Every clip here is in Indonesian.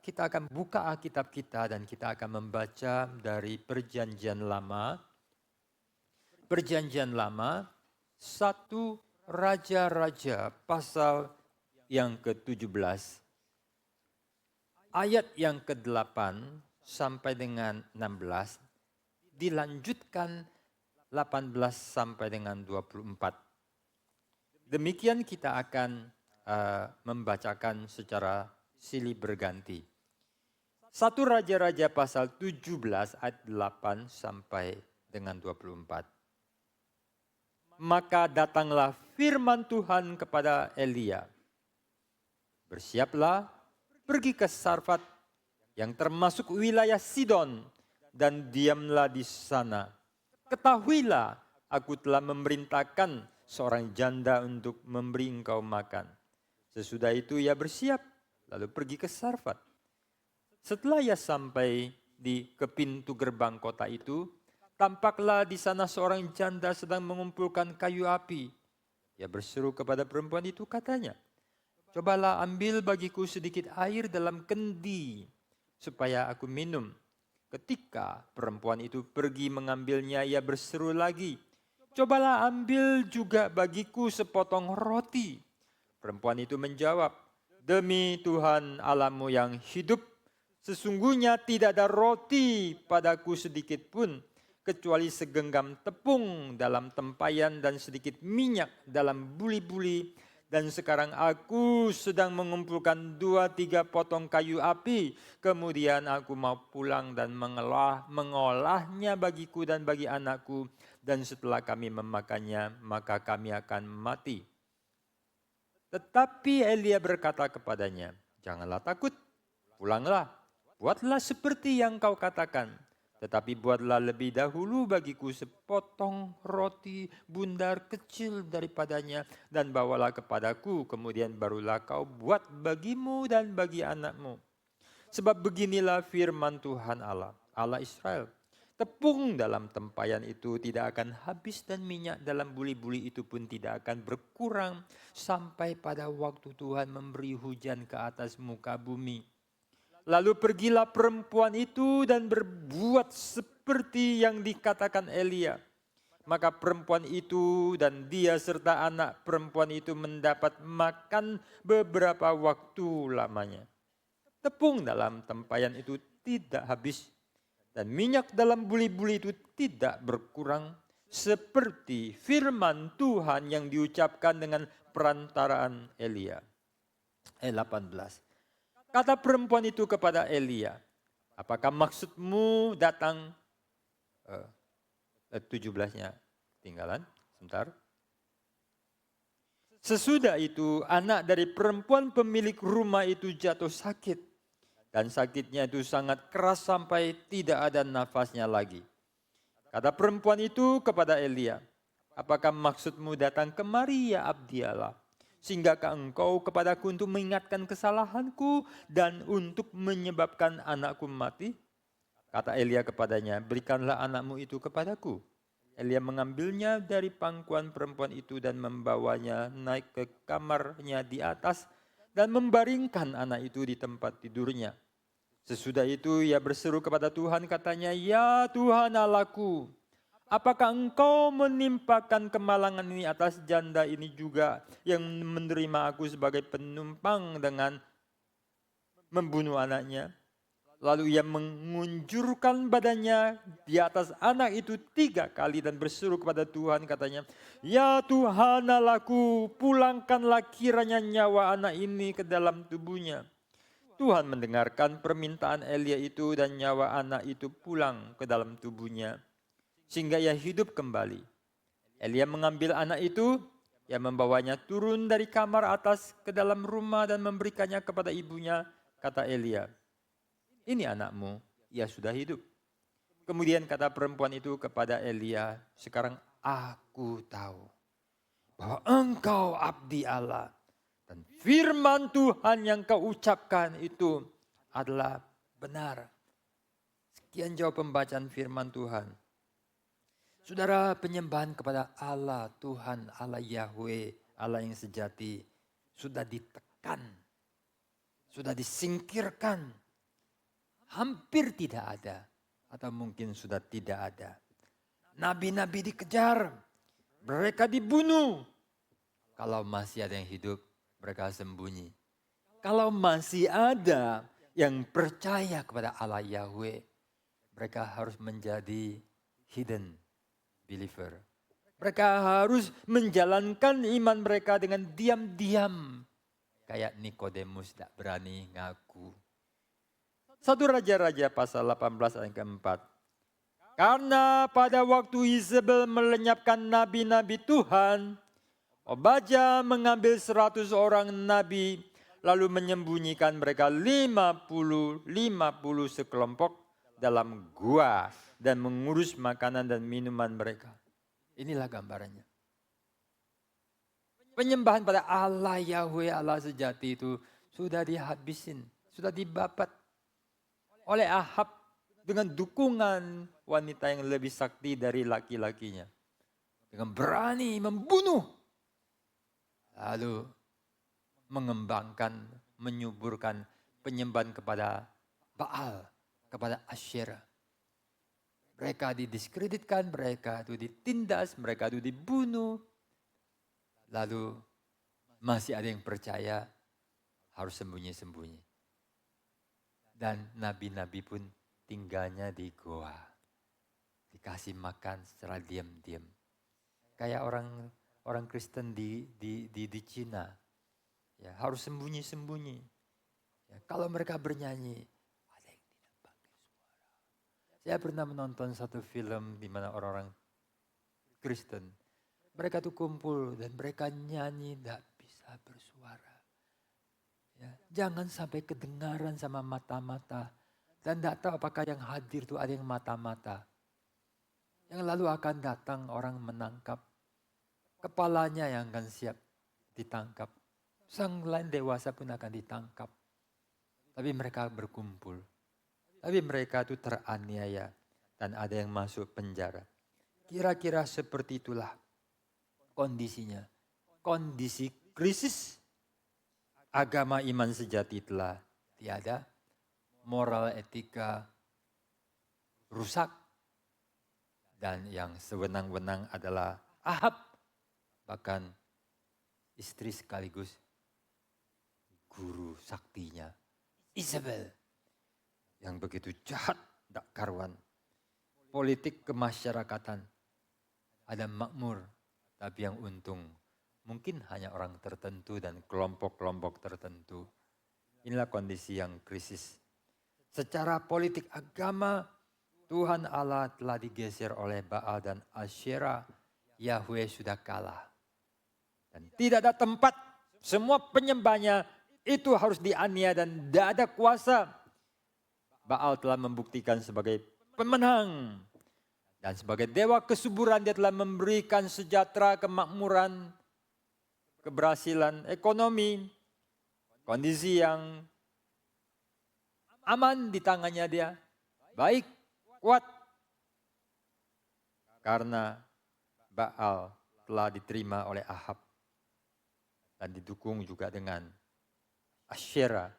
kita akan buka Alkitab kita dan kita akan membaca dari Perjanjian Lama. Perjanjian Lama, 1 Raja-Raja pasal yang ke-17. Ayat yang ke-8 sampai dengan 16 dilanjutkan 18 sampai dengan 24. Demikian kita akan membacakan secara silih berganti. 1 Raja-Raja pasal 17 ayat 8 sampai dengan 24. Maka datanglah firman Tuhan kepada Elia. Bersiaplah, pergi ke Sarfat yang termasuk wilayah Sidon dan diamlah di sana. Ketahuilah, aku telah memerintahkan seorang janda untuk memberi engkau makan. Sesudah itu ia bersiap, lalu pergi ke Sarfat. Setelah ia sampai ke pintu gerbang kota itu, tampaklah di sana seorang janda sedang mengumpulkan kayu api. Ia berseru kepada perempuan itu, katanya, cobalah ambil bagiku sedikit air dalam kendi, supaya aku minum. Ketika perempuan itu pergi mengambilnya, ia berseru lagi, cobalah ambil juga bagiku sepotong roti. Perempuan itu menjawab, demi Tuhan Allahmu yang hidup, sesungguhnya tidak ada roti padaku sedikit pun, kecuali segenggam tepung dalam tempayan dan sedikit minyak dalam buli-buli. Dan sekarang aku sedang mengumpulkan 2-3 potong kayu api. Kemudian aku mau pulang dan mengolahnya bagiku dan bagi anakku. Dan setelah kami memakannya, maka kami akan mati. Tetapi Elia berkata kepadanya, janganlah takut, pulanglah. Buatlah seperti yang kau katakan, tetapi buatlah lebih dahulu bagiku sepotong roti bundar kecil daripadanya dan bawalah kepadaku, kemudian barulah kau buat bagimu dan bagi anakmu. Sebab beginilah firman Tuhan Allah, Allah Israel. Tepung dalam tempayan itu tidak akan habis dan minyak dalam buli-buli itu pun tidak akan berkurang sampai pada waktu Tuhan memberi hujan ke atas muka bumi. Lalu pergilah perempuan itu dan berbuat seperti yang dikatakan Elia. Maka perempuan itu dan dia serta anak perempuan itu mendapat makan beberapa waktu lamanya. Tepung dalam tempayan itu tidak habis dan minyak dalam buli-buli itu tidak berkurang, seperti firman Tuhan yang diucapkan dengan perantaraan Elia. Ayat 18. Kata perempuan itu kepada Elia, apakah maksudmu datang, 17-nya tinggalan, sebentar. Sesudah itu anak dari perempuan pemilik rumah itu jatuh sakit. Dan sakitnya itu sangat keras sampai tidak ada nafasnya lagi. Kata perempuan itu kepada Elia, apakah maksudmu datang kemari ya abdi Allah? Singgahkah engkau kepadaku untuk mengingatkan kesalahanku dan untuk menyebabkan anakku mati? Kata Elia kepadanya, berikanlah anakmu itu kepadaku. Elia mengambilnya dari pangkuan perempuan itu dan membawanya naik ke kamarnya di atas dan membaringkan anak itu di tempat tidurnya. Sesudah itu ia berseru kepada Tuhan, katanya, ya Tuhan Allahku, apakah engkau menimpakan kemalangan ini atas janda ini juga yang menerima aku sebagai penumpang dengan membunuh anaknya? Lalu ia mengunjurkan badannya di atas anak itu 3 kali dan berseru kepada Tuhan, katanya, ya Tuhan Allahku, pulangkanlah kiranya nyawa anak ini ke dalam tubuhnya. Tuhan mendengarkan permintaan Elia itu dan nyawa anak itu pulang ke dalam tubuhnya, sehingga ia hidup kembali. Elia mengambil anak itu, ia membawanya turun dari kamar atas ke dalam rumah dan memberikannya kepada ibunya. Kata Elia, ini anakmu, ia sudah hidup. Kemudian kata perempuan itu kepada Elia, sekarang aku tahu bahwa engkau abdi Allah. Dan firman Tuhan yang kau ucapkan itu adalah benar. Sekian jauh pembacaan firman Tuhan. Saudara, penyembahan kepada Allah, Tuhan, Allah Yahweh, Allah yang sejati, sudah ditekan, sudah disingkirkan hampir tidak ada. Atau mungkin sudah tidak ada. Nabi-nabi dikejar, mereka dibunuh. Kalau masih ada yang hidup, mereka sembunyi. Kalau masih ada yang percaya kepada Allah Yahweh, mereka harus menjadi hidden believer. Mereka harus menjalankan iman mereka dengan diam-diam. Kayak Nikodemus tidak berani ngaku. 1 Raja-Raja pasal 18 ayat keempat. Karena pada waktu Izebel melenyapkan nabi-nabi Tuhan, Obadya mengambil 100 orang nabi, lalu menyembunyikan mereka 50 sekelompok dalam gua dan mengurus makanan dan minuman mereka. Inilah gambarannya. Penyembahan pada Allah Yahweh, Allah sejati itu sudah dihabisin, sudah dibabat oleh Ahab dengan dukungan wanita yang lebih sakti dari laki-lakinya. Dengan berani membunuh. Lalu mengembangkan, menyuburkan penyembahan kepada Baal, kepada Asyera. Mereka didiskreditkan, mereka itu ditindas, mereka itu dibunuh. Lalu masih ada yang percaya harus sembunyi-sembunyi. Dan nabi-nabi pun tinggalnya di goa. Dikasih makan secara diam-diam. Kayak orang Kristen di Cina. Ya, harus sembunyi-sembunyi. Ya, kalau mereka bernyanyi, ada yang tidak pakai suara. Saya pernah menonton satu film di mana orang-orang Kristen, mereka tuh kumpul dan mereka nyanyi tidak bisa bersuara. Ya, jangan sampai kedengaran sama mata-mata. Dan tidak tahu apakah yang hadir itu ada yang mata-mata. Yang lalu akan datang orang menangkap. Kepalanya yang akan siap ditangkap. Sang lain dewasa pun akan ditangkap. Tapi mereka berkumpul. Tapi mereka itu teraniaya. Dan ada yang masuk penjara. Kira-kira seperti itulah kondisinya. Kondisi krisis. Agama iman sejati telah tiada. Moral etika rusak. Dan yang sewenang-wenang adalah Ahab. Bahkan istri sekaligus guru saktinya Izebel. Yang begitu jahat, tak karuan. Politik kemasyarakatan. Ada makmur, tapi yang untung mungkin hanya orang tertentu dan kelompok-kelompok tertentu. Inilah kondisi yang krisis. Secara politik agama, Tuhan Allah telah digeser oleh Baal dan Asyera. Yahweh sudah kalah. Dan tidak ada tempat, semua penyembahnya itu harus dianiaya dan tidak ada kuasa. Baal telah membuktikan sebagai pemenang. Dan sebagai dewa kesuburan dia telah memberikan sejahtera, kemakmuran, keberhasilan ekonomi. Kondisi yang aman di tangannya dia. Baik, kuat. Karena Baal telah diterima oleh Ahab. Dan didukung juga dengan Asyera.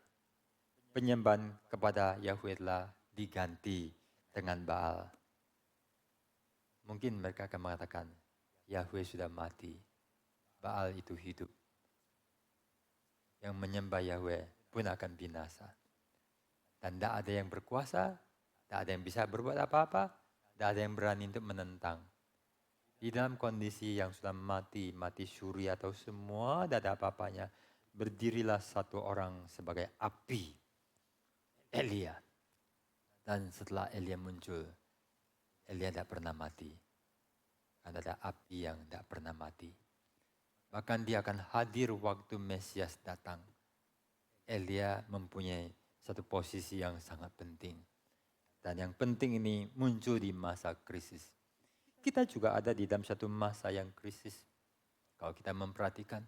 Penyembahan kepada Yahweh telah diganti dengan Baal. Mungkin mereka akan mengatakan, Yahweh sudah mati, Baal itu hidup. Yang menyembah Yahweh pun akan binasa. Dan tidak ada yang berkuasa, tidak ada yang bisa berbuat apa-apa, tidak ada yang berani untuk menentang. Di dalam kondisi yang sudah mati suri atau semua, tidak ada apa-apanya, berdirilah satu orang sebagai api, Elia. Dan setelah Elia muncul, Elia tidak pernah mati. Karena ada api yang tidak pernah mati. Bahkan dia akan hadir waktu Mesias datang. Elia mempunyai satu posisi yang sangat penting. Dan yang penting ini muncul di masa krisis. Kita juga ada di dalam satu masa yang krisis. Kalau kita memperhatikan,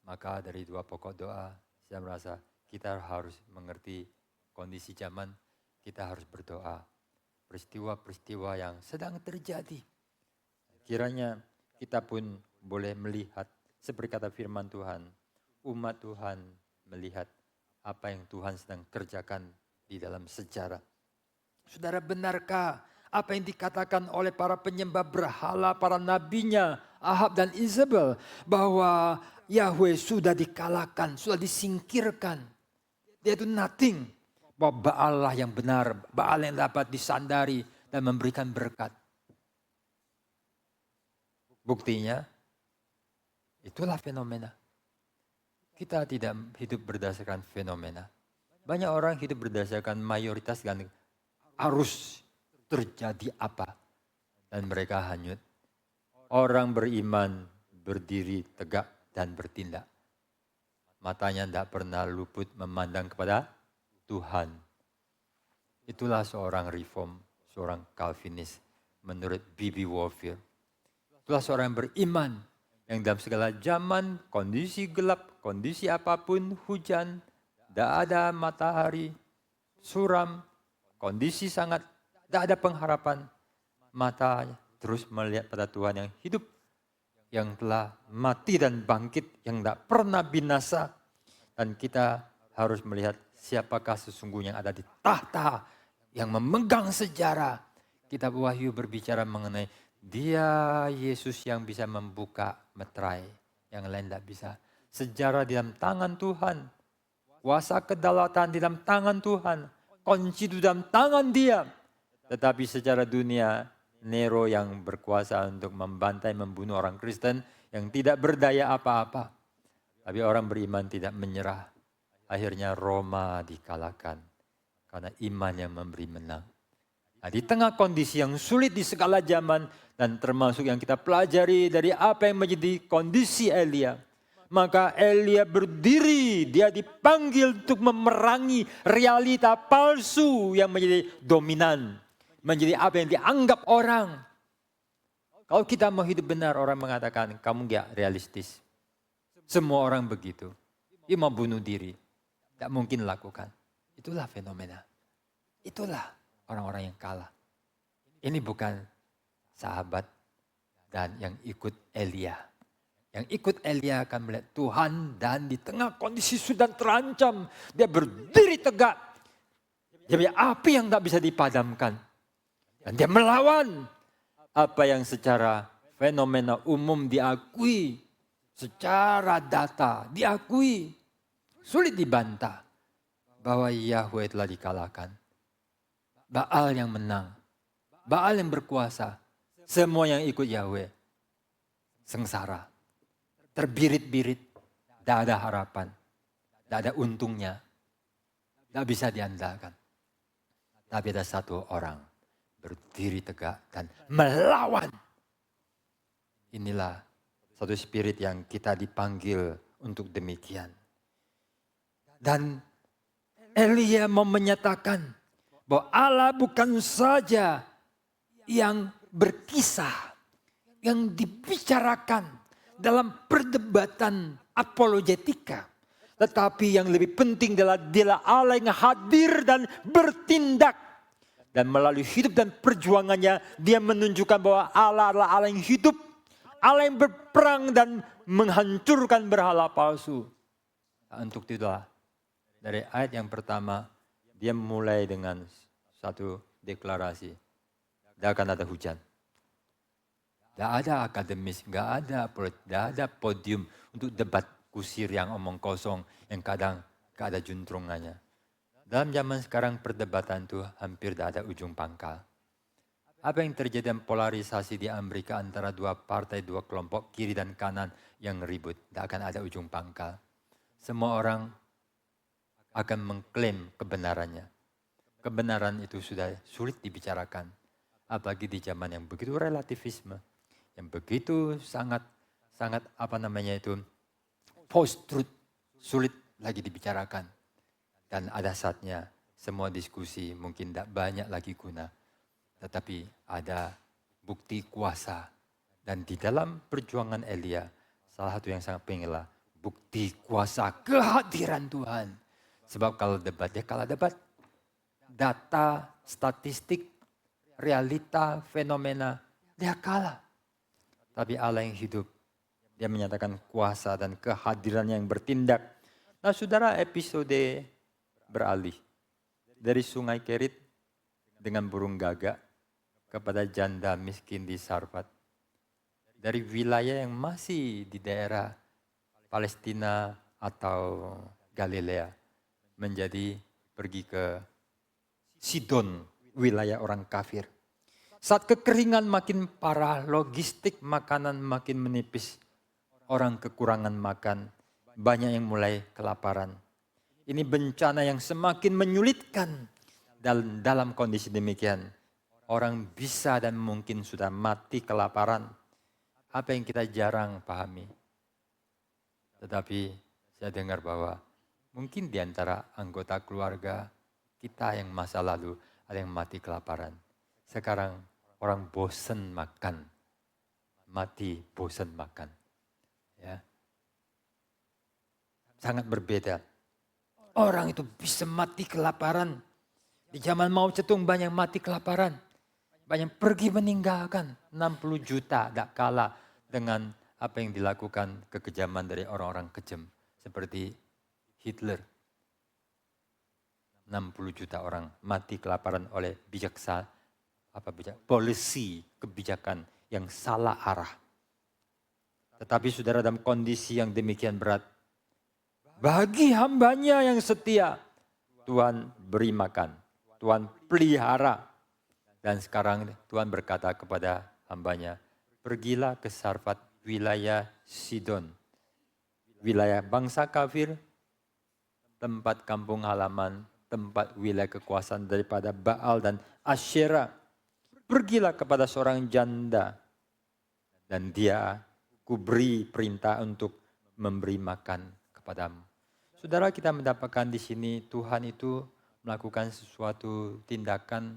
maka dari dua pokok doa, saya merasa kita harus mengerti kondisi zaman, kita harus berdoa. Peristiwa-peristiwa yang sedang terjadi. Kiranya kita pun boleh melihat, seperti kata firman Tuhan, umat Tuhan melihat apa yang Tuhan sedang kerjakan di dalam sejarah. Saudara, benarkah apa yang dikatakan oleh para penyembah berhala, para nabinya, Ahab dan Izebel, bahwa Yahweh sudah dikalahkan, sudah disingkirkan. Dia itu nothing. Bahwa Baal lah yang benar, Baal yang dapat disandari dan memberikan berkat. Buktinya, itulah fenomena. Kita tidak hidup berdasarkan fenomena. Banyak orang hidup berdasarkan mayoritas dan arus terjadi apa. Dan mereka hanyut. Orang beriman berdiri tegak dan bertindak. Matanya tidak pernah luput memandang kepada Tuhan. Itulah seorang reform, seorang Calvinis menurut B.B. Warfield. Itulah seorang yang beriman yang dalam segala zaman, kondisi gelap, kondisi apapun, hujan, tidak ada matahari, suram, kondisi sangat, tidak ada pengharapan. Matanya terus melihat pada Tuhan yang hidup, yang telah mati dan bangkit, yang tidak pernah binasa. Dan kita harus melihat siapakah sesungguhnya yang ada di tahta, yang memegang sejarah. Kitab Wahyu berbicara mengenai Dia Yesus yang bisa membuka meterai, yang lain tidak bisa. Sejarah di dalam tangan Tuhan, kuasa kedaulatan di dalam tangan Tuhan, kunci di dalam tangan Dia. Tetapi secara dunia, Nero yang berkuasa untuk membantai, membunuh orang Kristen yang tidak berdaya apa-apa. Tapi orang beriman tidak menyerah. Akhirnya Roma dikalahkan karena iman yang memberi menang. Nah, di tengah kondisi yang sulit di segala zaman dan termasuk yang kita pelajari dari apa yang menjadi kondisi Elia. Maka Elia berdiri, dia dipanggil untuk memerangi realita palsu yang menjadi dominan. Menjadi apa yang dianggap orang. Kalau kita mau hidup benar, orang mengatakan kamu gak realistis. Semua orang begitu. Dia mau bunuh diri. Tidak mungkin lakukan. Itulah fenomena. Itulah orang-orang yang kalah. Ini bukan sahabat dan yang ikut Elia. Yang ikut Elia akan melihat Tuhan dan di tengah kondisi sudah terancam. Dia berdiri tegak. Dia punya api yang tak bisa dipadamkan. Dan dia melawan apa yang secara fenomena umum diakui. Secara data diakui. Sulit dibantah bahwa Yahweh telah dikalahkan. Baal yang menang. Baal yang berkuasa. Semua yang ikut Yahweh. Sengsara. Terbirit-birit. Tidak ada harapan. Tidak ada untungnya. Tidak bisa diandalkan. Tapi ada satu orang. Berdiri tegak dan melawan. Inilah satu spirit yang kita dipanggil untuk demikian. Dan Elia mau menyatakan bahwa Allah bukan saja yang berkisah, yang dibicarakan dalam perdebatan apologetika. Tetapi yang lebih penting adalah dialah Allah yang hadir dan bertindak. Dan melalui hidup dan perjuangannya dia menunjukkan bahwa Allah adalah Allah yang hidup. Allah yang berperang dan menghancurkan berhala palsu. Nah, untuk itulah dari ayat yang pertama dia mulai dengan satu deklarasi. Tidak akan ada hujan. Tidak ada akademis, tidak ada podium untuk debat kusir yang omong kosong yang kadang tidak ada juntrungannya. Dalam zaman sekarang perdebatan itu hampir tidak ada ujung pangkal. Apa yang terjadi dalam polarisasi di Amerika antara dua partai, dua kelompok kiri dan kanan yang ribut. Tidak akan ada ujung pangkal. Semua orang akan mengklaim kebenarannya. Kebenaran itu sudah sulit dibicarakan. Apalagi di zaman yang begitu relativisme. Yang begitu sangat post-truth. Sulit lagi dibicarakan. Dan ada saatnya semua diskusi mungkin tidak banyak lagi guna. Tetapi ada bukti kuasa. Dan di dalam perjuangan Elia, salah satu yang sangat pengenlah bukti kuasa kehadiran Tuhan. Sebab kalau debat, dia kalah debat. Data, statistik, realita, fenomena, dia kalah. Tapi Allah yang hidup, dia menyatakan kuasa dan kehadirannya yang bertindak. Nah saudara, episode beralih. dari sungai Kerit dengan burung gagak kepada janda miskin di Sarfat. Dari wilayah yang masih di daerah Palestina atau Galilea menjadi pergi ke Sidon, wilayah orang kafir. Saat kekeringan makin parah, logistik makanan makin menipis. Orang kekurangan makan, banyak yang mulai kelaparan. Ini bencana yang semakin menyulitkan. Dan dalam kondisi demikian, orang bisa dan mungkin sudah mati kelaparan. Apa yang kita jarang pahami. Tetapi saya dengar bahwa mungkin di antara anggota keluarga kita yang masa lalu ada yang mati kelaparan. Sekarang orang bosan makan, mati bosan makan. Ya. Sangat berbeda. Orang itu bisa mati kelaparan. Di zaman Mao Zedong banyak mati kelaparan. Banyak pergi meninggalkan 60 juta, tak kalah dengan apa yang dilakukan kekejaman dari orang-orang kejam. Seperti Hitler. 60 juta orang mati kelaparan oleh polisi kebijakan yang salah arah. Tetapi saudara dalam kondisi yang demikian berat, bagi hambanya yang setia, Tuhan beri makan, Tuhan pelihara. Dan sekarang Tuhan berkata kepada hambanya, pergilah ke Sarfat, wilayah Sidon, wilayah bangsa kafir, tempat kampung halaman, tempat wilayah kekuasaan daripada Baal dan Asyera. Pergilah kepada seorang janda dan dia kuberi perintah untuk memberi makan kepadamu. Saudara, kita mendapatkan di sini Tuhan itu melakukan sesuatu tindakan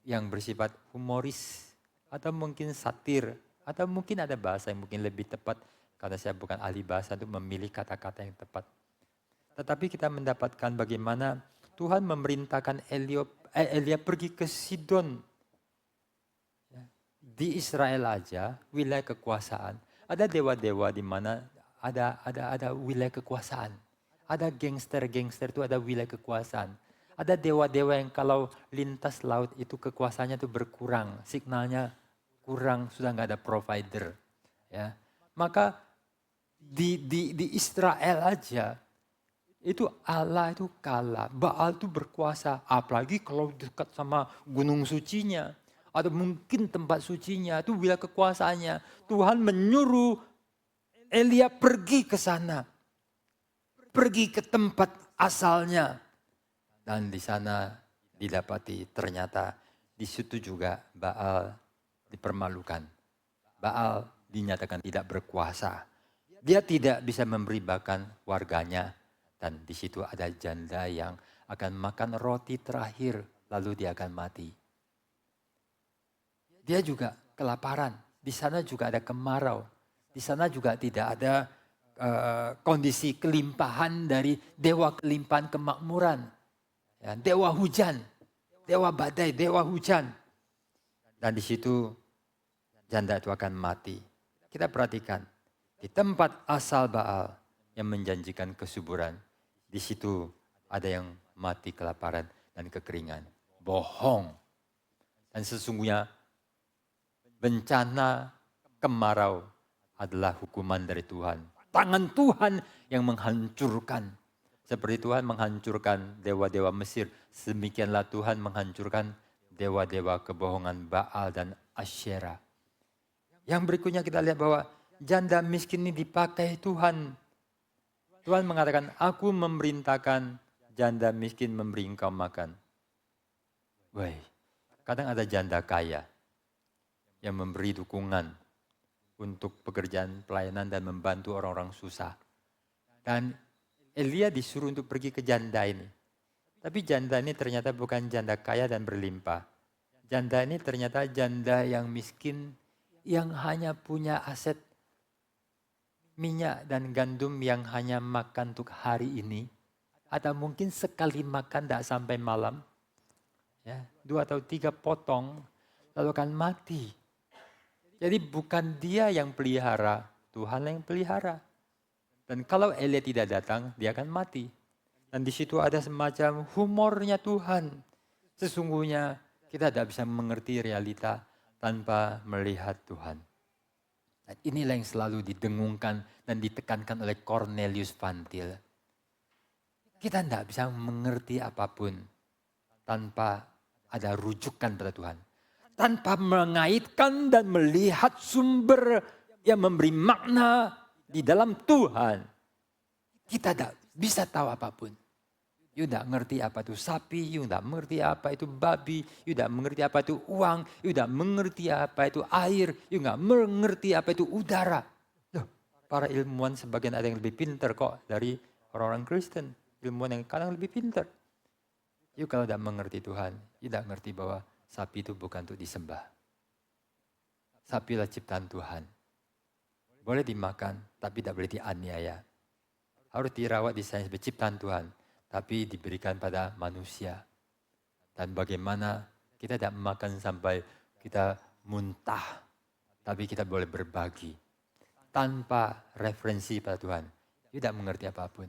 yang bersifat humoris atau mungkin satir atau mungkin ada bahasa yang mungkin lebih tepat karena saya bukan ahli bahasa untuk memilih kata-kata yang tepat. Tetapi kita mendapatkan bagaimana Tuhan memerintahkan Elia pergi ke Sidon. Di Israel aja wilayah kekuasaan, ada dewa-dewa di mana ada wilayah kekuasaan. Ada gangster-gangster itu ada wilayah kekuasaan. Ada dewa-dewa yang kalau lintas laut itu kekuasaannya itu berkurang, signalnya kurang, sudah nggak ada provider. Ya, maka di Israel aja itu Allah itu kalah, Baal itu berkuasa, apalagi kalau dekat sama gunung sucinya. Atau mungkin tempat sucinya, itu wilayah kekuasaannya. Tuhan menyuruh Elia pergi ke sana. Pergi ke tempat asalnya. Dan di sana didapati ternyata di situ juga Baal dipermalukan. Baal dinyatakan tidak berkuasa. Dia tidak bisa memberi makan warganya. Dan di situ ada janda yang akan makan roti terakhir, lalu dia akan mati. Dia juga kelaparan. Di sana juga ada kemarau. Di sana juga tidak ada kondisi kelimpahan dari dewa kelimpahan kemakmuran. Ya, dewa hujan, dewa badai, dewa hujan. Dan di situ janda itu akan mati. Kita perhatikan, di tempat asal Baal yang menjanjikan kesuburan, di situ ada yang mati kelaparan dan kekeringan. Bohong. Dan sesungguhnya bencana kemarau adalah hukuman dari Tuhan. Tangan Tuhan yang menghancurkan. Seperti Tuhan menghancurkan dewa-dewa Mesir, sedemikianlah Tuhan menghancurkan dewa-dewa kebohongan Baal dan Asyera. Yang berikutnya kita lihat bahwa janda miskin ini dipakai Tuhan. Tuhan mengatakan, aku memerintahkan janda miskin memberi engkau makan. Woi, kadang ada janda kaya yang memberi dukungan untuk pekerjaan pelayanan dan membantu orang-orang susah. Dan Elia disuruh untuk pergi ke janda ini. Tapi janda ini ternyata bukan janda kaya dan berlimpah. Janda ini ternyata janda yang miskin, yang hanya punya aset minyak dan gandum yang hanya makan untuk hari ini. Atau mungkin sekali makan tidak sampai malam. Ya, 2 atau 3 potong, lalu akan mati. Jadi bukan dia yang pelihara, Tuhan yang pelihara. Dan kalau Elia tidak datang, dia akan mati. Dan di situ ada semacam humornya Tuhan. Sesungguhnya kita tidak bisa mengerti realita tanpa melihat Tuhan. Dan inilah yang selalu didengungkan dan ditekankan oleh Cornelius Van Til. Kita tidak bisa mengerti apapun tanpa ada rujukan pada Tuhan. Tanpa mengaitkan dan melihat sumber yang memberi makna di dalam Tuhan. Kita tidak bisa tahu apapun. You tidak mengerti apa itu sapi, you tidak mengerti apa itu babi, you tidak mengerti apa itu uang, you tidak mengerti apa itu air, you tidak mengerti apa itu udara. Loh, para ilmuwan sebagian ada yang lebih pintar kok dari orang-orang Kristen. Ilmuwan yang kadang lebih pintar. You kalau tidak mengerti Tuhan, you tidak mengerti bahwa sapi itu bukan untuk disembah. Sapi adalah ciptaan Tuhan. Boleh dimakan, tapi tidak boleh dianiaya. Harus dirawat, disayang sebagai ciptaan Tuhan. Tapi diberikan pada manusia. Dan bagaimana kita tidak makan sampai kita muntah. Tapi kita boleh berbagi. Tanpa referensi pada Tuhan. Kita tidak mengerti apapun.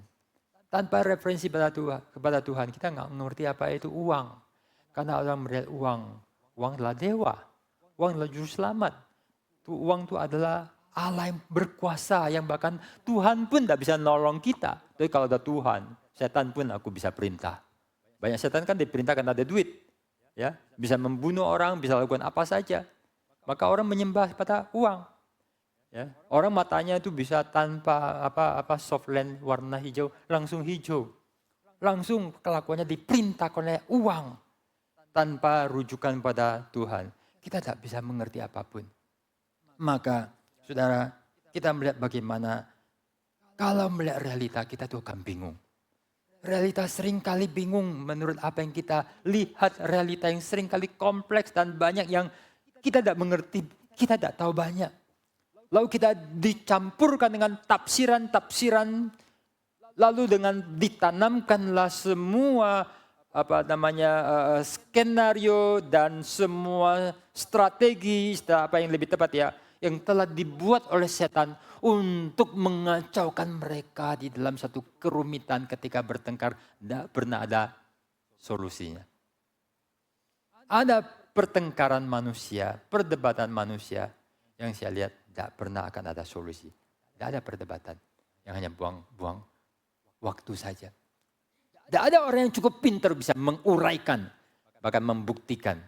Tanpa referensi kepada Tuhan, kita nggak mengerti apa itu uang. Karena orang melihat uang adalah dewa. Uang adalah juru selamat. Uang itu adalah Allah yang berkuasa, yang bahkan Tuhan pun tidak bisa nolong kita. Tapi kalau ada Tuhan, setan pun aku bisa perintah. Banyak setan kan diperintahkan ada duit. Ya, bisa membunuh orang, bisa lakukan apa saja. Maka orang menyembah pada uang. Ya, orang matanya itu bisa tanpa soft lens warna hijau, langsung hijau. Langsung kelakuannya diperintahkan oleh uang. Tanpa rujukan pada Tuhan. Kita tidak bisa mengerti apapun. Maka saudara, kita melihat bagaimana kalau melihat realita kita tuh akan bingung. Realita seringkali bingung menurut apa yang kita lihat, realita yang seringkali kompleks dan banyak yang kita tidak mengerti, kita tidak tahu banyak. Lalu kita dicampurkan dengan tafsiran-tafsiran, lalu dengan ditanamkanlah semua skenario dan semua strategi, apa yang lebih tepat ya, yang telah dibuat oleh setan untuk mengacaukan mereka di dalam satu kerumitan ketika bertengkar, tidak pernah ada solusinya. Ada pertengkaran manusia, perdebatan manusia yang saya lihat tidak pernah akan ada solusi. Tidak ada perdebatan yang hanya buang-buang waktu saja. Tidak ada orang yang cukup pintar bisa menguraikan, bahkan membuktikan.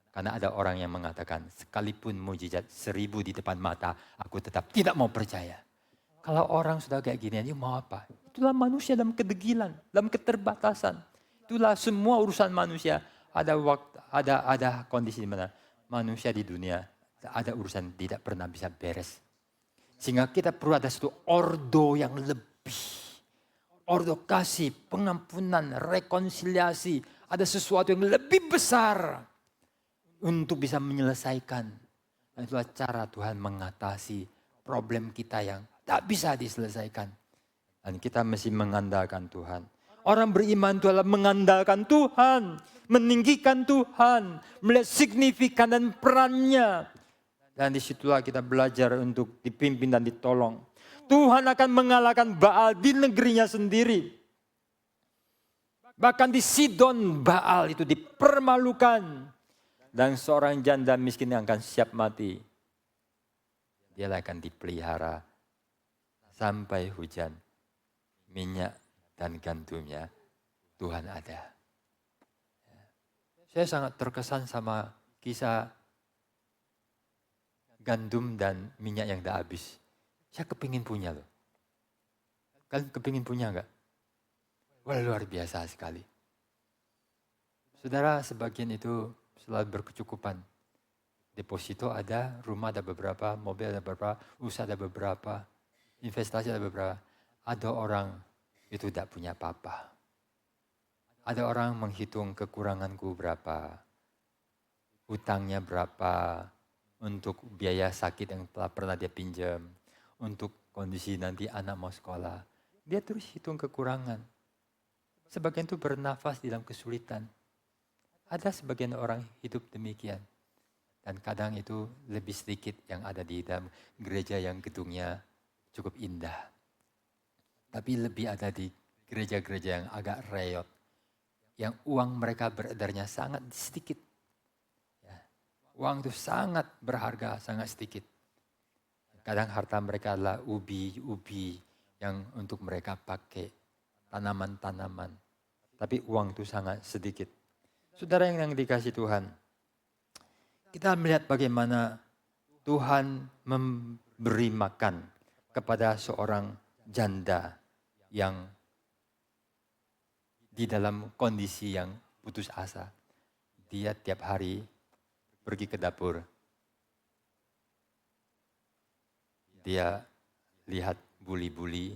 Karena ada orang yang mengatakan, sekalipun mujizat 1000 di depan mata, aku tetap tidak mau percaya. Kalau orang sudah kayak gini, you mau apa? Itulah manusia dalam kedegilan, dalam keterbatasan. Itulah semua urusan manusia. Ada kondisi di mana manusia di dunia, ada urusan tidak pernah bisa beres. Sehingga kita perlu ada satu ordo yang lebih. Ordo kasih, pengampunan, rekonsiliasi. Ada sesuatu yang lebih besar. Untuk bisa menyelesaikan. Dan itulah cara Tuhan mengatasi problem kita yang tak bisa diselesaikan. Dan kita mesti mengandalkan Tuhan. Orang beriman itu adalah mengandalkan Tuhan. Meninggikan Tuhan. Melihat signifikan dan perannya. Dan disitulah kita belajar untuk dipimpin dan ditolong. Tuhan akan mengalahkan Baal di negerinya sendiri. Bahkan di Sidon Baal itu dipermalukan. Dan seorang janda miskin yang akan siap mati. Dia akan dipelihara sampai hujan. Minyak dan gandumnya Tuhan ada. Saya sangat terkesan sama kisah gandum dan minyak yang tidak habis. Saya kepingin punya loh. Kalian kepingin punya enggak? Wah, luar biasa sekali. Saudara, sebagian itu selalu berkecukupan. Deposito ada, rumah ada beberapa, mobil ada beberapa, usaha ada beberapa, investasi ada beberapa. Ada orang itu tidak punya apa-apa. Ada orang menghitung kekuranganku berapa, utangnya berapa, untuk biaya sakit yang telah pernah dia pinjam, untuk kondisi nanti anak mau sekolah. Dia terus hitung kekurangan. Sebagian itu bernafas di dalam kesulitan. Ada sebagian orang hidup demikian. Dan kadang itu lebih sedikit yang ada di dalam gereja yang gedungnya cukup indah. Tapi lebih ada di gereja-gereja yang agak reot, yang uang mereka beredarnya sangat sedikit. Ya, uang itu sangat berharga, sangat sedikit. Kadang harta mereka adalah ubi-ubi yang untuk mereka pakai, tanaman-tanaman. Tapi uang itu sangat sedikit. Saudara yang dikasih Tuhan, kita melihat bagaimana Tuhan memberi makan kepada seorang janda yang di dalam kondisi yang putus asa. Dia tiap hari pergi ke dapur. Dia lihat buli-buli,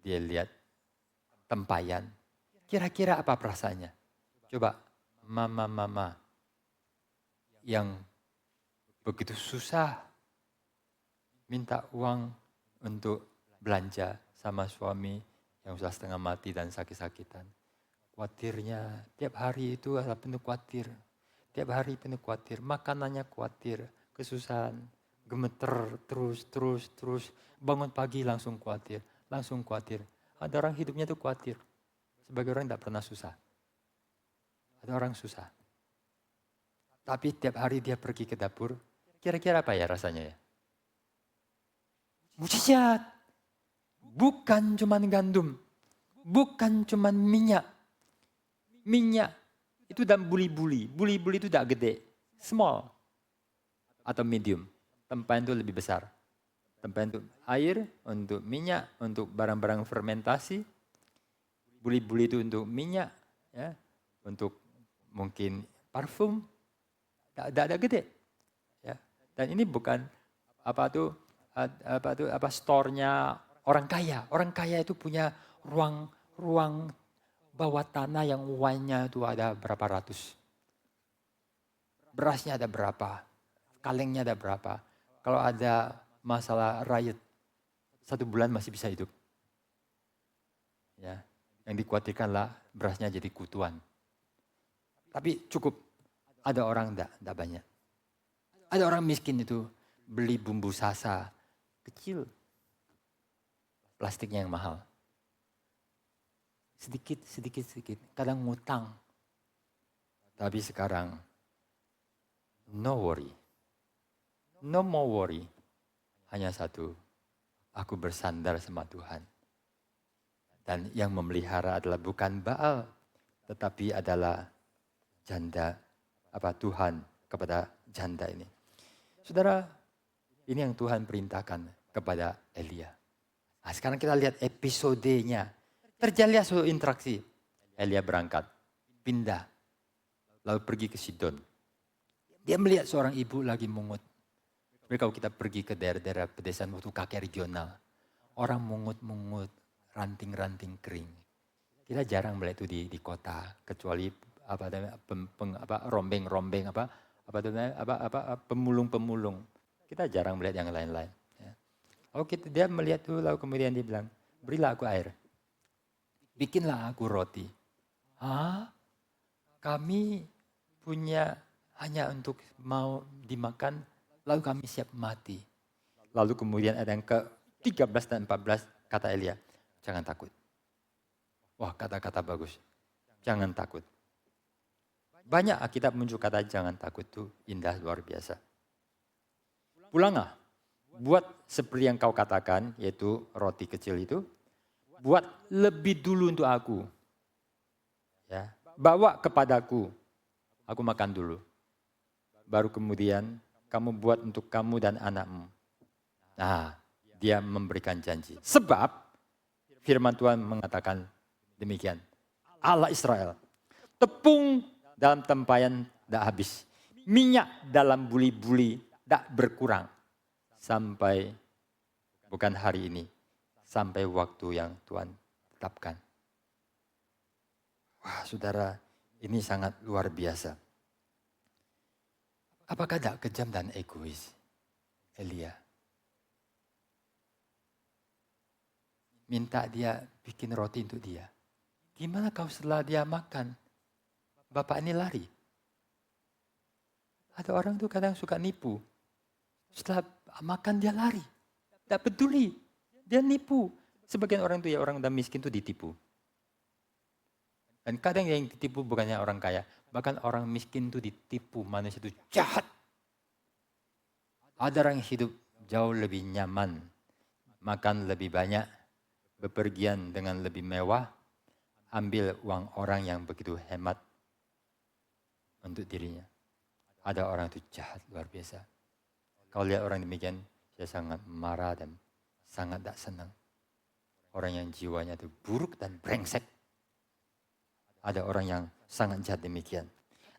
dia lihat tempayan. Kira-kira apa perasaannya? Coba mama-mama yang begitu susah minta uang untuk belanja sama suami yang sudah setengah mati dan sakit-sakitan. Khawatirnya tiap hari itu adalah penuh khawatir. Tiap hari penuh khawatir, makanannya khawatir, kesusahan, gemeter terus. Bangun pagi langsung khawatir. Ada orang hidupnya itu khawatir. Sebagai orang tidak pernah susah. Ada orang susah. Tapi tiap hari dia pergi ke dapur, kira-kira apa ya rasanya ya? Mujizat. Bukan cuma gandum. Bukan cuma minyak. Minyak itu dan buli-buli. Buli-buli itu tidak gede. Small. Atau medium. Tempayan itu lebih besar. Tempayan untuk air, untuk minyak, untuk barang-barang fermentasi. Buli-buli itu untuk minyak. Ya, untuk mungkin parfum. Tidak ada gede. Ya. Dan ini bukan store-nya orang kaya. Orang kaya itu punya ruang bawah tanah yang uangnya itu ada berapa ratus. Berasnya ada berapa. Kalengnya ada berapa. Kalau ada masalah riot, 1 bulan masih bisa hidup. Ya, yang dikhawatirkanlah berasnya jadi kutuan. Tapi cukup. Ada orang enggak banyak. Ada orang miskin itu beli bumbu sasa kecil. Plastiknya yang mahal. Sedikit. Kadang ngutang. Tapi sekarang, no worry. No more worry. Hanya satu, aku bersandar sama Tuhan. Dan yang memelihara adalah bukan Baal, tetapi adalah janda, Tuhan kepada janda ini. Saudara, ini yang Tuhan perintahkan kepada Elia. Nah, sekarang kita lihat episodenya. Terjadi suatu interaksi. Elia berangkat, pindah, lalu pergi ke Sidon. Dia melihat seorang ibu lagi mungut. Kalau kita pergi ke daerah-daerah pedesaan waktu kakek regional, orang mungut-mungut, ranting-ranting kering. Kita jarang melihat itu di kota, kecuali rombeng-rombeng, pemulung-pemulung. Kita jarang melihat yang lain-lain. Dia melihat itu, lalu kemudian dia bilang, berilah aku air. Bikinlah aku roti. Kami punya hanya untuk mau dimakan, lalu kami siap mati. Lalu kemudian ada yang ke-13 dan 14, kata Elia, jangan takut. Wah, kata-kata bagus. Jangan takut. Banyak Alkitab muncul kata jangan takut itu indah luar biasa. Pulanglah, buat seperti yang kau katakan, yaitu roti kecil itu, buat lebih dulu untuk aku. Ya, bawa kepadaku, aku makan dulu. Baru kemudian kamu buat untuk kamu dan anakmu. Nah, dia memberikan janji. Sebab firman Tuhan mengatakan demikian. Allah Israel, tepung dalam tempayan tidak habis. Minyak dalam buli-buli tidak berkurang. Sampai, bukan hari ini, sampai waktu yang Tuhan tetapkan. Wah, saudara, ini sangat luar biasa. Apakah tidak kejam dan egois, Elia? Minta dia bikin roti untuk dia. Gimana kau setelah dia makan? Bapak ini lari. Ada orang tuh kadang suka nipu. Setelah makan dia lari. Tidak peduli. Dia nipu. Sebagian orang tuh orang udah miskin tuh ditipu. Dan kadang yang ditipu bukannya orang kaya, bahkan orang miskin itu ditipu, manusia itu jahat. Ada orang yang hidup jauh lebih nyaman, makan lebih banyak, bepergian dengan lebih mewah, ambil uang orang yang begitu hemat untuk dirinya. Ada orang itu jahat luar biasa. Kalau lihat orang demikian, saya sangat marah dan sangat tak senang. Orang yang jiwanya itu buruk dan brengsek. Ada orang yang sangat jahat demikian.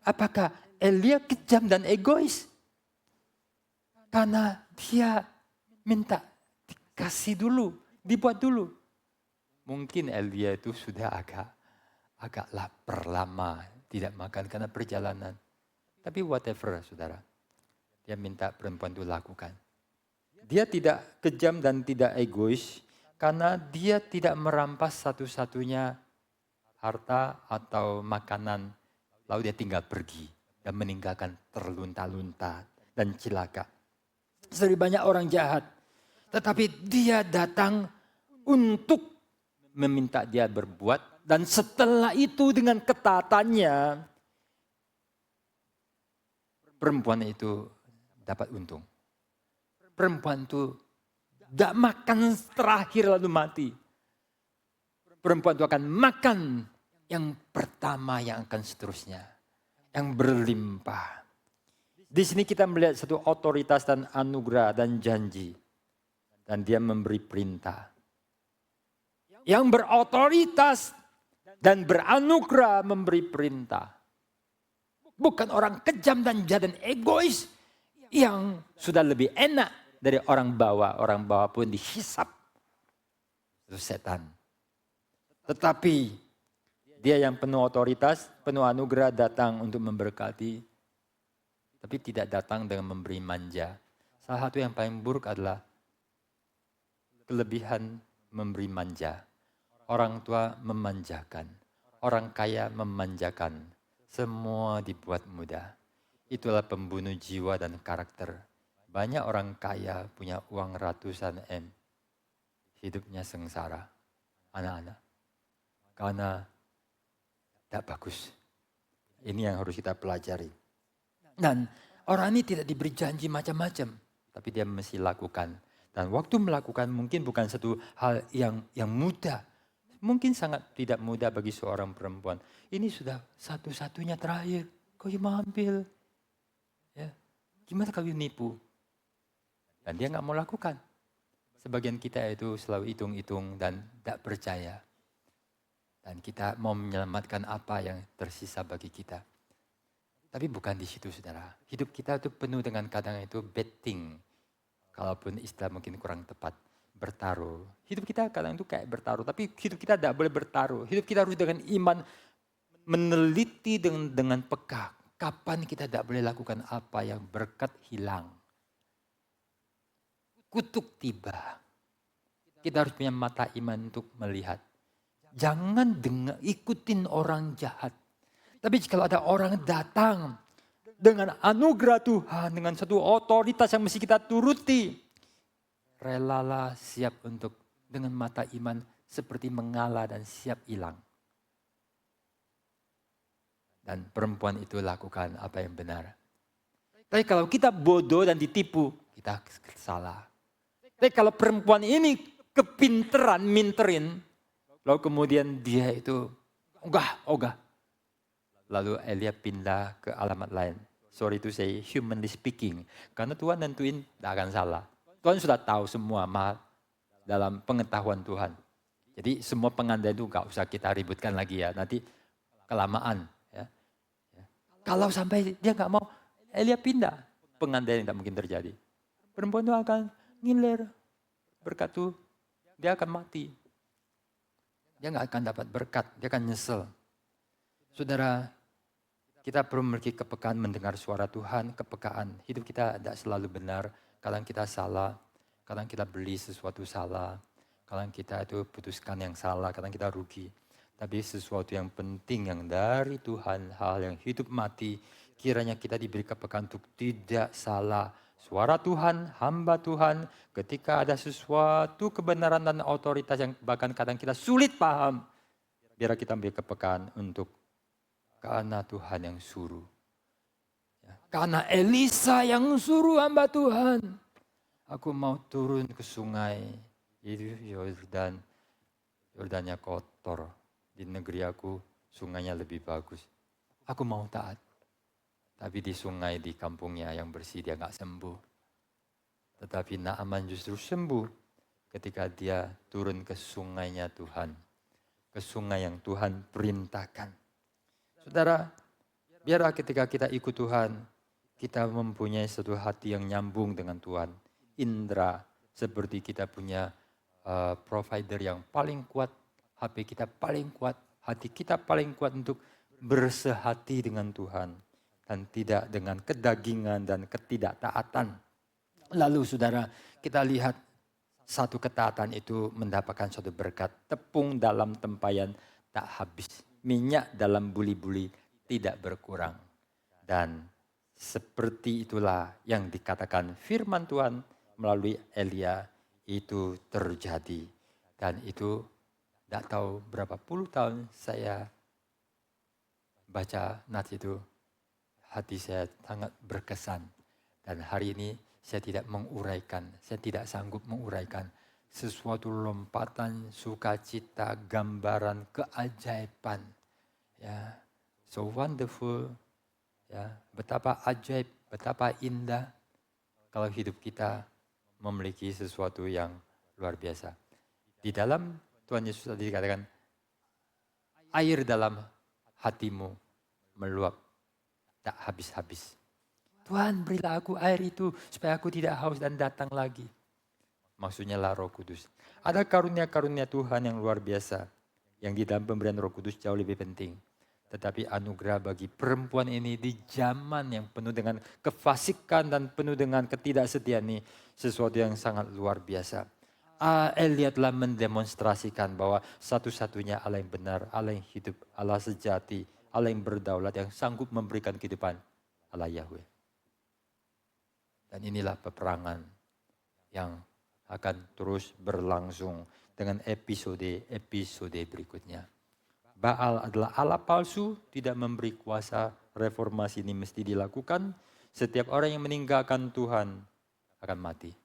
Apakah Elia kejam dan egois? Karena dia minta dikasih dulu, dibuat dulu. Mungkin Elia itu sudah agak lapar lama, tidak makan karena perjalanan. Tapi whatever, saudara. Dia minta perempuan itu lakukan. Dia tidak kejam dan tidak egois karena dia tidak merampas satu-satunya harta atau makanan. Lalu dia tinggal pergi dan meninggalkan terlunta-lunta dan celaka. Sedari banyak orang jahat. Tetapi dia datang untuk meminta dia berbuat. Dan setelah itu dengan ketaatannya, perempuan itu dapat untung. Perempuan itu tidak makan terakhir lalu mati. Perempuan itu akan makan yang pertama yang akan seterusnya. Yang berlimpah. Di sini kita melihat satu otoritas dan anugerah dan janji. Dan dia memberi perintah. Yang berotoritas dan beranugerah memberi perintah. Bukan orang kejam dan jahat dan egois yang sudah lebih enak dari orang bawah. Orang bawah pun dihisap. Itu setan. Tetapi dia yang penuh otoritas, penuh anugerah datang untuk memberkati. Tapi tidak datang dengan memberi manja. Salah satu yang paling buruk adalah kelebihan memberi manja. Orang tua memanjakan. Orang kaya memanjakan. Semua dibuat mudah. Itulah pembunuh jiwa dan karakter. Banyak orang kaya punya uang ratusan M. Hidupnya sengsara. Anak-anak. Karena tidak bagus. Ini yang harus kita pelajari. Dan orang ini tidak diberi janji macam-macam. Tapi dia mesti lakukan. Dan waktu melakukan mungkin bukan satu hal yang mudah. Mungkin sangat tidak mudah bagi seorang perempuan. Ini sudah satu-satunya terakhir. Kau mau ambil. Ya. Gimana kau nipu? Dan dia nggak mau lakukan. Sebagian kita itu selalu hitung-hitung dan tidak percaya. Dan kita mau menyelamatkan apa yang tersisa bagi kita. Tapi bukan di situ, saudara. Hidup kita itu penuh dengan kadang itu betting. Kalaupun istilah mungkin kurang tepat. Bertaruh. Hidup kita kadang itu kayak bertaruh. Tapi hidup kita tidak boleh bertaruh. Hidup kita harus dengan iman. Meneliti dengan peka. Kapan kita tidak boleh lakukan apa yang berkat hilang. Kutuk tiba. Kita harus punya mata iman untuk melihat. Jangan ikutin orang jahat. Tapi kalau ada orang datang dengan anugerah Tuhan, dengan satu otoritas yang mesti kita turuti. Relalah siap untuk dengan mata iman seperti mengalah dan siap hilang. Dan perempuan itu lakukan apa yang benar. Tapi kalau kita bodoh dan ditipu, kita salah. Tapi kalau perempuan ini kepinteran, minterin, lalu kemudian dia itu ogah. Lalu Elia pindah ke alamat lain. Sorry to say, humanly speaking. Karena Tuhan nentuin tidak akan salah. Tuhan sudah tahu semua dalam pengetahuan Tuhan. Jadi semua pengandaian itu gak usah kita ributkan lagi ya. Nanti kelamaan. Ya. Kalau sampai dia gak mau, Elia pindah. Pengandaian tidak mungkin terjadi. Perempuan itu akan ngiler. Berkat itu, dia akan mati. Dia gak akan dapat berkat, dia akan nyesel. Saudara, kita perlu memiliki kepekaan mendengar suara Tuhan, kepekaan. Hidup kita tidak selalu benar. Kadang kita salah, kadang kita beli sesuatu salah, kadang kita itu putuskan yang salah, kadang kita rugi. Tapi sesuatu yang penting yang dari Tuhan, hal yang hidup mati, kiranya kita diberi kepekaan untuk tidak salah. Suara Tuhan, hamba Tuhan, ketika ada sesuatu kebenaran dan otoritas yang bahkan kadang kita sulit paham. biar kita ambil kepekaan untuk karena Tuhan yang suruh. Ya, karena Elisa yang suruh hamba Tuhan. Aku mau turun ke sungai, itu Yordannya kotor. Di negeri aku sungainya lebih bagus. Aku mau taat. Tapi di sungai di kampungnya yang bersih dia gak sembuh. Tetapi Naaman justru sembuh ketika dia turun ke sungainya Tuhan. Ke sungai yang Tuhan perintahkan. Saudara, biarlah ketika kita ikut Tuhan, kita mempunyai satu hati yang nyambung dengan Tuhan. Indra, seperti kita punya provider yang paling kuat, HP kita paling kuat, hati kita paling kuat untuk bersehati dengan Tuhan. Dan tidak dengan kedagingan dan ketidaktaatan. Lalu saudara, kita lihat satu ketaatan itu mendapatkan suatu berkat. Tepung dalam tempayan tak habis. Minyak dalam buli-buli tidak berkurang. Dan seperti itulah yang dikatakan firman Tuhan melalui Elia itu terjadi. Dan itu tidak tahu berapa puluh tahun saya baca nats itu. Hati saya sangat berkesan. Dan hari ini saya tidak menguraikan, saya tidak sanggup menguraikan sesuatu lompatan, sukacita, gambaran, keajaiban. Ya, so wonderful. Ya, betapa ajaib, betapa indah kalau hidup kita memiliki sesuatu yang luar biasa. Di dalam Tuhan Yesus tadi dikatakan, air dalam hatimu meluap tak habis-habis. Tuhan berilah aku air itu supaya aku tidak haus dan datang lagi. Maksudnya lah Roh Kudus. Ada karunia-karunia Tuhan yang luar biasa. Yang di dalam pemberian Roh Kudus jauh lebih penting. Tetapi anugerah bagi perempuan ini di zaman yang penuh dengan kefasikan dan penuh dengan ketidaksetiaan ini sesuatu yang sangat luar biasa. Elia telah mendemonstrasikan bahwa satu-satunya Allah yang benar, Allah yang hidup, Allah sejati, Allah yang berdaulat, yang sanggup memberikan kehidupan, Allah Yahweh. Dan inilah peperangan yang akan terus berlangsung dengan episode berikutnya. Baal adalah Allah palsu, tidak memberi kuasa. Reformasi ini mesti dilakukan. Setiap orang yang meninggalkan Tuhan akan mati.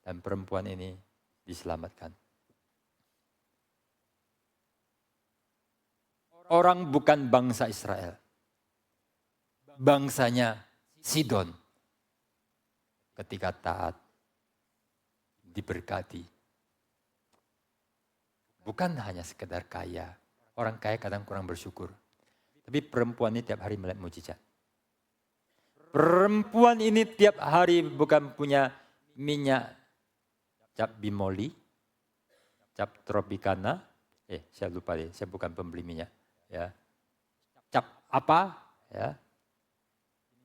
Dan perempuan ini diselamatkan. Orang bukan bangsa Israel. Bangsanya Sidon. Ketika taat, diberkati. Bukan hanya sekedar kaya. Orang kaya kadang kurang bersyukur. Tapi perempuan ini tiap hari melihat mujizat. Perempuan ini tiap hari bukan punya minyak cap bimoli, cap tropicana. Saya lupa deh, saya bukan pembeli minyak. Ya, cap apa? Ya,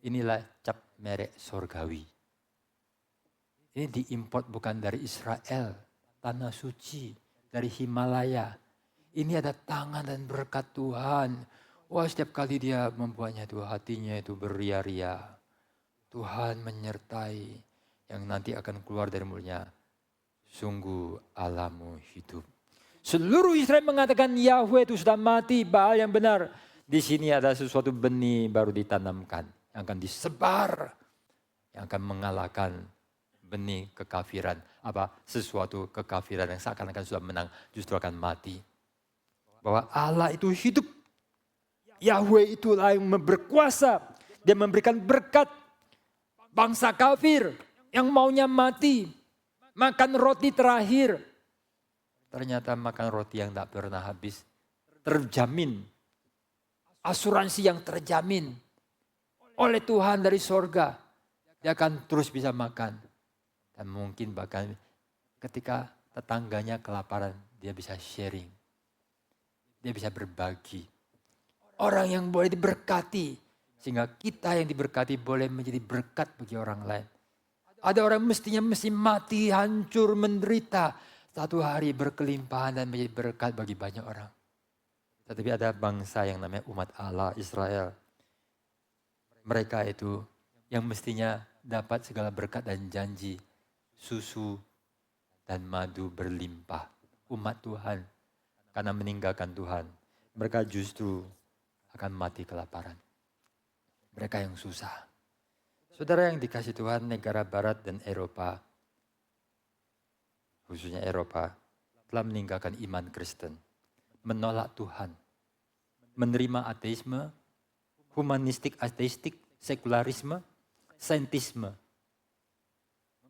inilah cap merek surgawi. Ini diimport bukan dari Israel, tanah suci, dari Himalaya. Ini ada tangan dan berkat Tuhan. Wah, setiap kali dia membuatnya itu hatinya itu beria-ria. Tuhan menyertai yang nanti akan keluar dari mulutnya. Sungguh Allahmu hidup. Seluruh Israel mengatakan Yahweh itu sudah mati, Baal yang benar. Di sini ada sesuatu benih baru ditanamkan. Yang akan disebar. Yang akan mengalahkan benih kekafiran. Sesuatu kekafiran yang seakan-akan sudah menang justru akan mati. Bahwa Allah itu hidup. Yahweh itulah yang berkuasa. Dia memberikan berkat. Bangsa kafir yang maunya mati. Makan roti terakhir. Ternyata makan roti yang tak pernah habis. Terjamin. Asuransi yang terjamin. Oleh Tuhan dari sorga. Dia akan terus bisa makan. Dan mungkin bahkan ketika tetangganya kelaparan. Dia bisa sharing. Dia bisa berbagi. Orang yang boleh diberkati. Sehingga kita yang diberkati boleh menjadi berkat bagi orang lain. Ada orang mesti mati, hancur, menderita. Satu hari berkelimpahan dan menjadi berkat bagi banyak orang. Tetapi ada bangsa yang namanya umat Allah, Israel. Mereka itu yang mestinya dapat segala berkat dan janji. Susu dan madu berlimpah. Umat Tuhan. karena meninggalkan Tuhan, mereka justru akan mati kelaparan. Mereka yang susah. Saudara yang dikasih Tuhan, negara Barat dan Eropa, khususnya Eropa, telah meninggalkan iman Kristen, menolak Tuhan, menerima ateisme, humanistik, ateistik, sekularisme, saintisme,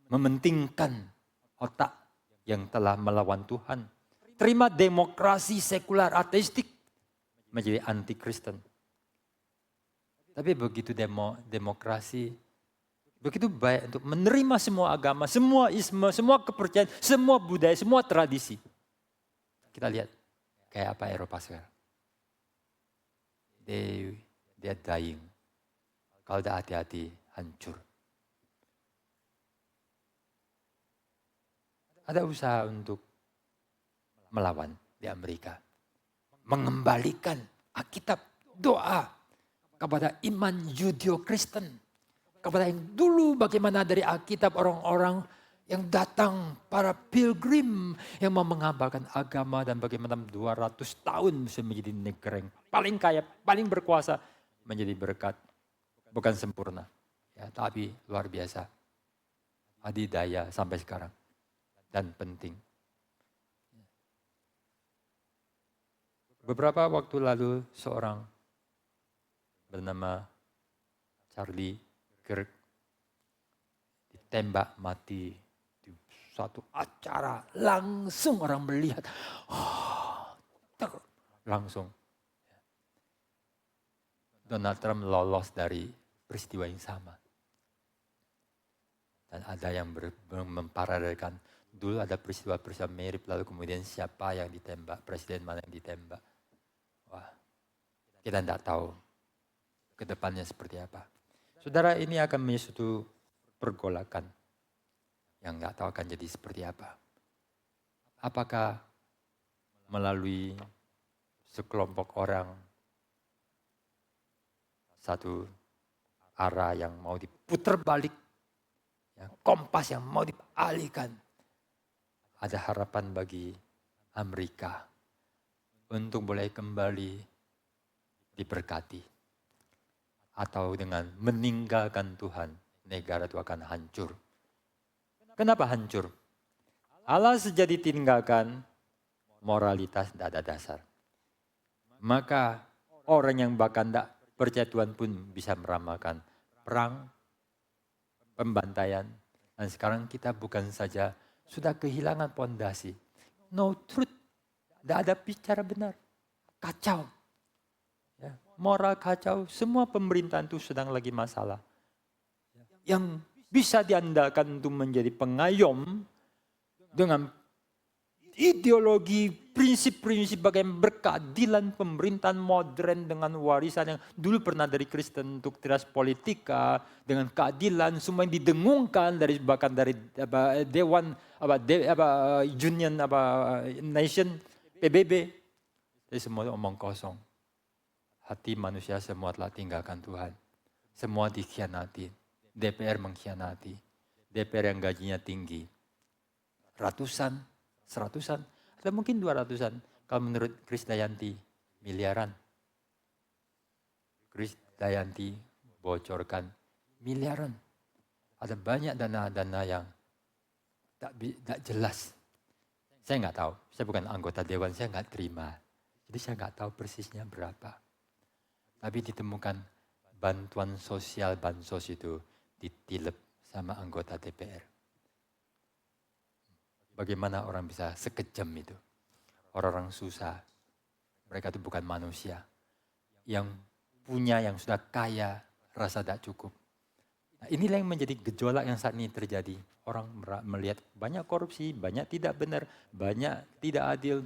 mementingkan otak yang telah melawan Tuhan, terima demokrasi sekular ateistik, menjadi anti-Kristen. Tapi begitu demokrasi, begitu baik untuk menerima semua agama, semua isme, semua kepercayaan, semua budaya, semua tradisi. Kita lihat kayak apa Eropa sekarang. They are dying. Kalau tidak hati-hati, hancur. Ada usaha untuk melawan di Amerika. Mengembalikan Alkitab, doa kepada iman Judeo-Kristen. Kepada yang dulu bagaimana dari Alkitab orang-orang yang datang, para pilgrim yang mau mengabarkan agama dan bagaimana 200 tahun bisa menjadi negara yang paling kaya, paling berkuasa, menjadi berkat. Bukan sempurna, ya, tapi luar biasa. Adidaya sampai sekarang. Dan penting. Beberapa waktu lalu seorang bernama Charlie Kirk ditembak mati di suatu acara. Langsung orang melihat. Langsung. Donald Trump lolos dari peristiwa yang sama. Dan ada yang memparalelkan. Dulu ada peristiwa-peristiwa mirip, lalu kemudian siapa yang ditembak, presiden mana yang ditembak. Wah, kita tidak tahu ke depannya seperti apa. Saudara, ini akan menjadi suatu pergolakan yang nggak tahu akan jadi seperti apa. Apakah melalui sekelompok orang, satu arah yang mau diputar balik, ya, kompas yang mau dialihkan. Ada harapan bagi Amerika untuk boleh kembali diberkati. Atau dengan meninggalkan Tuhan, negara itu akan hancur. Kenapa hancur? Allah sejak ditinggalkan, moralitas tidak ada dasar. Maka orang yang bahkan tidak percaya Tuhan pun bisa meramalkan perang, pembantaian. Dan sekarang kita bukan saja sudah kehilangan pondasi. No truth. Tidak ada bicara benar. Kacau. Ya, moral kacau. Semua pemerintahan itu sedang lagi masalah. Yang bisa diandalkan untuk menjadi pengayom dengan ideologi, prinsip-prinsip bagaimana berkeadilan pemerintahan modern dengan warisan yang dulu pernah dari Kristen untuk teras politika dengan keadilan semua yang didengungkan dari bahkan dari Dewan Union Nation PBB, jadi semua omong kosong. Hati manusia semua telah tinggalkan Tuhan, semua dikhianati, DPR mengkhianati, DPR yang gajinya tinggi, ratusan, seratusan, atau mungkin 200-an. Kalau menurut Krisdayanti, miliaran. Krisdayanti bocorkan miliaran. Ada banyak dana-dana yang tak jelas. Saya nggak tahu, saya bukan anggota dewan, saya nggak terima. Jadi saya nggak tahu persisnya berapa. Tapi ditemukan bantuan sosial, bansos itu ditilep sama anggota DPR. Bagaimana orang bisa sekejam itu? Orang-orang susah, mereka itu bukan manusia. Yang punya, yang sudah kaya, rasa tidak cukup. Nah, inilah yang menjadi gejolak yang saat ini terjadi. Orang melihat banyak korupsi, banyak tidak benar, banyak tidak adil.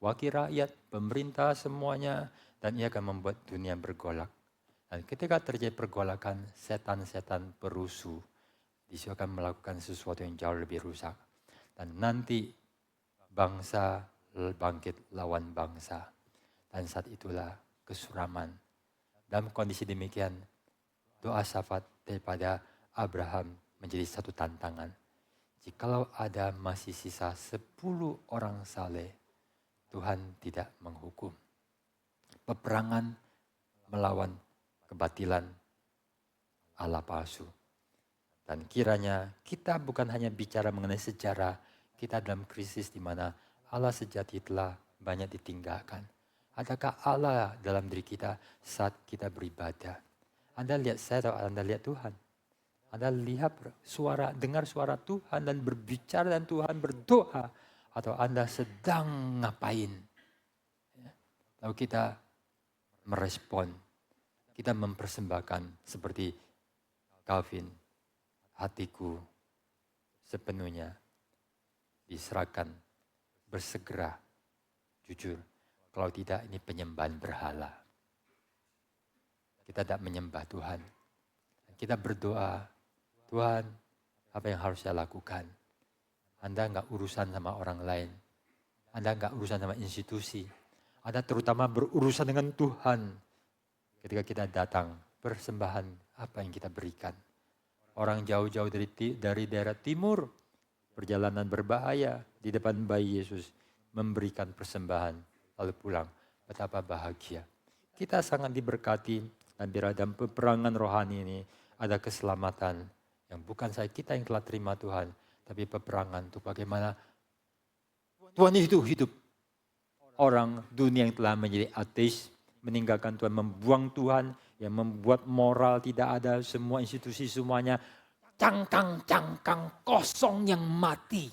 Wakil rakyat, pemerintah semuanya. Dan ia akan membuat dunia bergolak. Dan ketika terjadi pergolakan, setan-setan perusuh, disitu akan melakukan sesuatu yang jauh lebih rusak. Dan nanti bangsa bangkit lawan bangsa. Dan saat itulah kesuraman. Dalam kondisi demikian, doa syafaat daripada Abraham menjadi satu tantangan. Jikalau ada masih sisa 10 orang saleh, Tuhan tidak menghukum. Peperangan melawan kebatilan Allah palsu. Dan kiranya kita bukan hanya bicara mengenai sejarah, kita dalam krisis di mana Allah sejati telah banyak ditinggalkan. Adakah Allah dalam diri kita saat kita beribadah? Anda lihat saya atau Anda lihat Tuhan? Anda lihat dengar suara Tuhan dan berbicara dan Tuhan berdoa. Atau Anda sedang ngapain? Lalu kita merespon. Kita mempersembahkan seperti Calvin. Hatiku sepenuhnya diserahkan, bersegera, jujur. Kalau tidak, ini penyembahan berhala. Kita tidak menyembah Tuhan. Kita berdoa, Tuhan, apa yang harus saya lakukan? Anda enggak urusan sama orang lain. Anda enggak urusan sama institusi. Anda terutama berurusan dengan Tuhan. Ketika kita datang, persembahan apa yang kita berikan? Orang jauh-jauh dari daerah timur, perjalanan berbahaya di depan bayi Yesus, memberikan persembahan, lalu pulang. Betapa bahagia. Kita sangat diberkati dan biar dalam peperangan rohani ini ada keselamatan yang bukan saya kita yang telah terima Tuhan, tapi peperangan untuk bagaimana Tuhan itu hidup. Orang dunia yang telah menjadi ateis, meninggalkan Tuhan, membuang Tuhan, yang membuat moral tidak ada, semua institusi semuanya cangkang-cangkang kosong yang mati.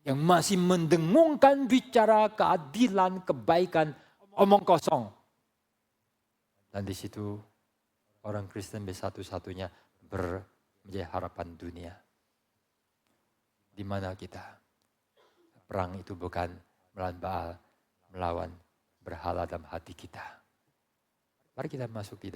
Yang masih mendengungkan bicara keadilan, kebaikan, omong kosong. Dan di situ orang Kristen satu-satunya menjadi harapan dunia. Di mana kita? Perang itu bukan melawan Baal, melawan berhala dalam hati kita. Mari kita masuk di